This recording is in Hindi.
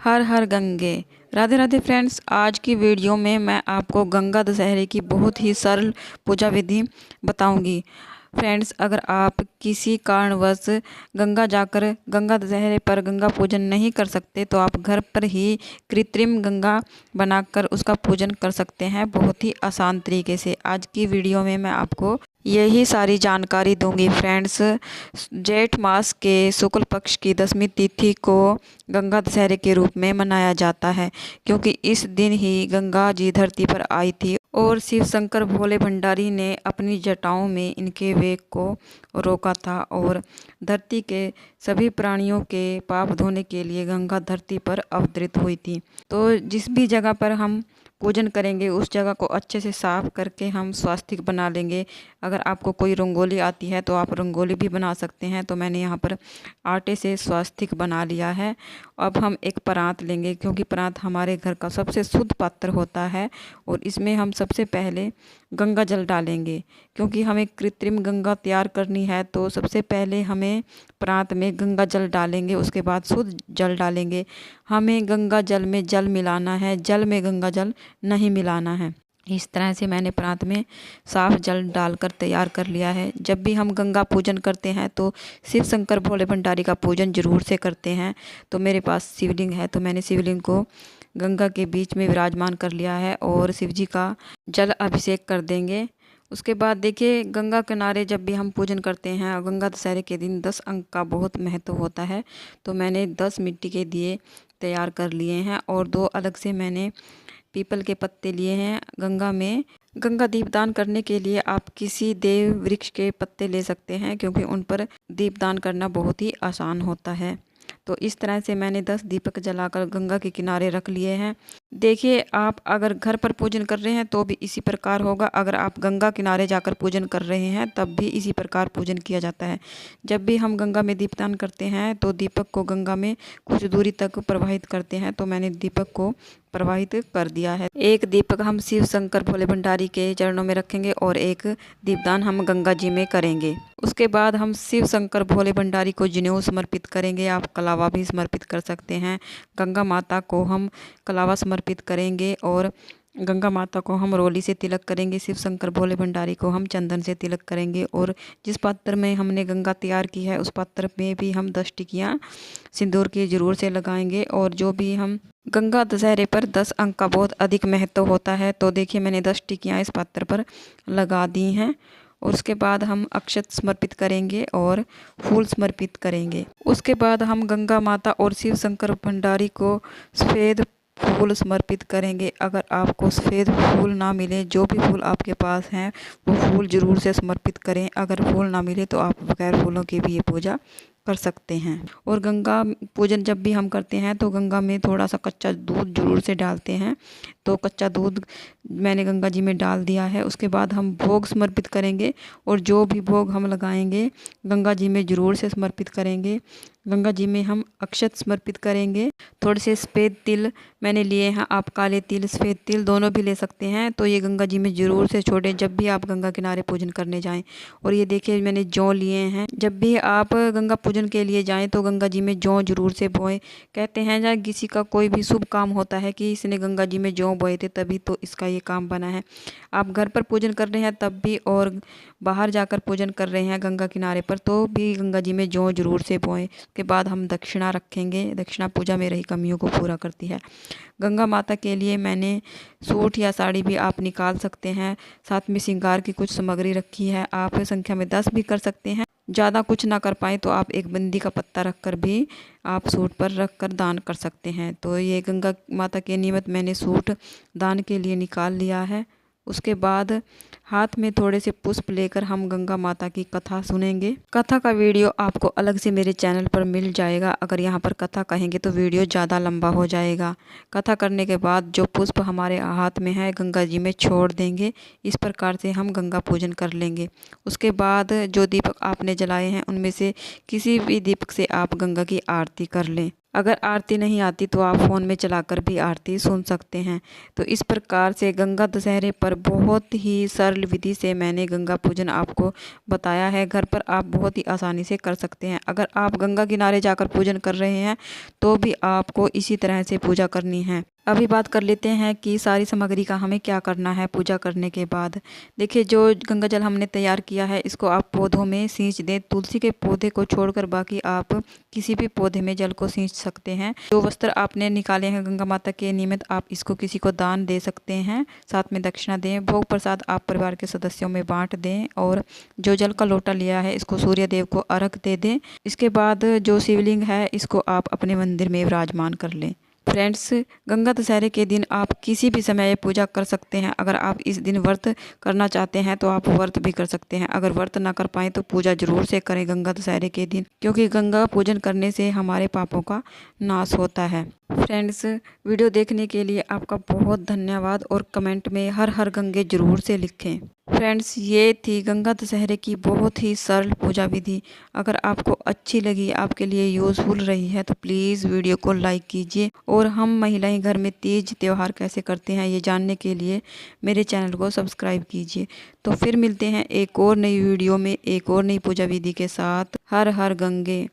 हर हर गंगे। राधे राधे फ्रेंड्स, आज की वीडियो में मैं आपको गंगा दशहरे की बहुत ही सरल पूजा विधि बताऊंगी। फ्रेंड्स, अगर आप किसी कारणवश गंगा जाकर गंगा दशहरे पर गंगा पूजन नहीं कर सकते तो आप घर पर ही कृत्रिम गंगा बनाकर उसका पूजन कर सकते हैं बहुत ही आसान तरीके से। आज की वीडियो में मैं आपको यही सारी जानकारी दूंगी। फ्रेंड्स, जेठ मास के शुक्ल पक्ष की 10वीं तिथि को गंगा दशहरे के रूप में मनाया जाता है, क्योंकि इस दिन ही गंगा जी धरती पर आई थी और शिव शंकर भोले भंडारी ने अपनी जटाओं में इनके वेग को रोका था और धरती के सभी प्राणियों के पाप धोने के लिए गंगा धरती पर अवतरित हुई थी। तो जिस भी जगह पर हम पूजन करेंगे उस जगह को अच्छे से साफ करके हम स्वास्तिक बना लेंगे। अगर आपको कोई रंगोली आती है तो आप रंगोली भी बना सकते हैं। तो मैंने यहाँ पर आटे से स्वास्तिक बना लिया है। अब हम एक परात लेंगे, क्योंकि परात हमारे घर का सबसे शुद्ध पात्र होता है और इसमें हम सबसे पहले गंगा जल डालेंगे। क्योंकि हमें कृत्रिम गंगा तैयार करनी है तो सबसे पहले हमें परात में गंगा जल डालेंगे, उसके बाद शुद्ध जल डालेंगे। हमें गंगा जल में जल मिलाना है, जल में गंगा जल नहीं मिलाना है। इस तरह से मैंने परात में साफ जल डालकर तैयार कर लिया है। जब भी हम गंगा पूजन करते हैं तो शिव शंकर भोले भंडारी का पूजन जरूर से करते हैं। तो मेरे पास शिवलिंग है तो मैंने शिवलिंग को गंगा के बीच में विराजमान कर लिया है और शिव जी का जल अभिषेक कर देंगे। उसके बाद देखिए, गंगा किनारे जब भी हम पूजन करते हैं, गंगा दशहरे के दिन 10 अंक का बहुत महत्व होता है। तो मैंने 10 मिट्टी के दिए तैयार कर लिए हैं और 2 अलग से मैंने पीपल के पत्ते लिए हैं। गंगा में गंगा दीपदान करने के लिए आप किसी देव वृक्ष के पत्ते ले सकते हैं, क्योंकि उन पर दीपदान करना बहुत ही आसान होता है। तो इस तरह से मैंने 10 दीपक जलाकर गंगा के किनारे रख लिए हैं। देखिए, आप अगर घर पर पूजन कर रहे हैं तो भी इसी प्रकार होगा। अगर आप गंगा किनारे जाकर पूजन कर रहे हैं तब भी इसी प्रकार पूजन किया जाता है। जब भी हम गंगा में दीपदान करते हैं तो दीपक को गंगा में कुछ दूरी तक प्रवाहित करते हैं। तो मैंने दीपक को प्रवाहित कर दिया है। एक दीपक हम शिव शंकर भोले भंडारी के चरणों में रखेंगे और एक दीपदान हम गंगा जी में करेंगे। उसके बाद हम शिव शंकर भोले भंडारी को जनेऊ समर्पित करेंगे। आप कलावा भी समर्पित कर सकते हैं। गंगा माता को हम कलावा समर्पित करेंगे और गंगा माता को हम रोली से तिलक करेंगे। शिव शंकर भोले भंडारी को हम चंदन से तिलक करेंगे और जिस पात्र में हमने गंगा तैयार की है उस पात्र में भी हम 10 टिकियाँ सिंदूर की जरूर से लगाएंगे। और जो भी हम गंगा दशहरे पर 10 अंक का बहुत अधिक महत्व होता है। तो देखिए, मैंने 10 टिकियाँ इस पात्र पर लगा दी हैं और उसके बाद हम अक्षत समर्पित करेंगे और फूल समर्पित करेंगे। उसके बाद हम गंगा माता और शिव शंकर भंडारी को सफ़ेद फूल समर्पित करेंगे। अगर आपको सफ़ेद फूल ना मिले, जो भी फूल आपके पास हैं वो फूल जरूर से समर्पित करें। अगर फूल ना मिले तो आप बगैर फूलों की भी ये पूजा कर सकते हैं। और गंगा पूजन जब भी हम करते हैं तो गंगा में थोड़ा सा कच्चा दूध जरूर से डालते हैं। तो कच्चा दूध मैंने गंगा जी में डाल दिया है। उसके बाद हम भोग समर्पित करेंगे और जो भी भोग हम लगाएंगे गंगा जी में जरूर से समर्पित करेंगे। गंगा जी में हम अक्षत समर्पित करेंगे। थोड़े से सफ़ेद तिल मैंने लिए हैं, आप काले तिल सफ़ेद तिल दोनों भी ले सकते हैं। तो ये गंगा जी में ज़रूर से छोड़ें जब भी आप गंगा किनारे पूजन करने जाएं। और ये देखिए, मैंने जौ लिए हैं। जब भी आप गंगा पूजन के लिए जाएं तो गंगा जी में जौ जरूर से बोएं। कहते हैं जब किसी का कोई भी शुभ काम होता है कि इसने गंगा जी में जौ बोए थे तभी तो इसका ये काम बना है। आप घर पर पूजन कर रहे हैं तब भी और बाहर जाकर पूजन कर रहे हैं गंगा किनारे पर तो भी गंगा जी में जौ जरूर से बोएं। के बाद हम दक्षिणा रखेंगे। दक्षिणा पूजा में रही कमियों को पूरा करती है। गंगा माता के लिए मैंने सूट या साड़ी भी आप निकाल सकते हैं। साथ में श्रृंगार की कुछ सामग्री रखी है। आप संख्या में 10 भी कर सकते हैं। ज़्यादा कुछ ना कर पाए तो आप एक बंदी का पत्ता रखकर भी आप सूट पर रख कर दान कर सकते हैं। तो ये गंगा माता के निमित्त मैंने सूट दान के लिए निकाल लिया है। उसके बाद हाथ में थोड़े से पुष्प लेकर हम गंगा माता की कथा सुनेंगे। कथा का वीडियो आपको अलग से मेरे चैनल पर मिल जाएगा। अगर यहाँ पर कथा कहेंगे तो वीडियो ज़्यादा लंबा हो जाएगा। कथा करने के बाद जो पुष्प हमारे हाथ में है गंगा जी में छोड़ देंगे। इस प्रकार से हम गंगा पूजन कर लेंगे। उसके बाद जो दीपक आपने जलाए हैं उनमें से किसी भी दीपक से आप गंगा की आरती कर लें। अगर आरती नहीं आती तो आप फ़ोन में चलाकर भी आरती सुन सकते हैं। तो इस प्रकार से गंगा दशहरे पर बहुत ही सरल विधि से मैंने गंगा पूजन आपको बताया है। घर पर आप बहुत ही आसानी से कर सकते हैं। अगर आप गंगा किनारे जाकर पूजन कर रहे हैं तो भी आपको इसी तरह से पूजा करनी है। अभी बात कर लेते हैं कि सारी सामग्री का हमें क्या करना है पूजा करने के बाद। देखिए, जो गंगा जल हमने तैयार किया है इसको आप पौधों में सींच दें। तुलसी के पौधे को छोड़कर बाकी आप किसी भी पौधे में जल को सींच सकते हैं। जो वस्त्र आपने निकाले हैं गंगा माता के निमित्त, आप इसको किसी को दान दे सकते हैं, साथ में दक्षिणा दें। भोग प्रसाद आप परिवार के सदस्यों में बांट दें और जो जल का लोटा लिया है इसको सूर्य देव को अर्घ दे दें। इसके बाद जो शिवलिंग है इसको आप अपने मंदिर में विराजमान कर लें। फ्रेंड्स, गंगा दशहरे के दिन आप किसी भी समय ये पूजा कर सकते हैं। अगर आप इस दिन व्रत करना चाहते हैं तो आप व्रत भी कर सकते हैं। अगर व्रत ना कर पाएँ तो पूजा जरूर से करें गंगा दशहरे के दिन, क्योंकि गंगा पूजन करने से हमारे पापों का नाश होता है। फ्रेंड्स, वीडियो देखने के लिए आपका बहुत धन्यवाद और कमेंट में हर हर गंगे जरूर से लिखें। फ्रेंड्स, ये थी गंगा दशहरे की बहुत ही सरल पूजा विधि। अगर आपको अच्छी लगी, आपके लिए यूज़फुल रही है तो प्लीज़ वीडियो को लाइक कीजिए। और हम महिलाएं घर में तीज त्यौहार कैसे करते हैं ये जानने के लिए मेरे चैनल को सब्सक्राइब कीजिए। तो फिर मिलते हैं एक और नई वीडियो में एक और नई पूजा विधि के साथ। हर हर गंगे।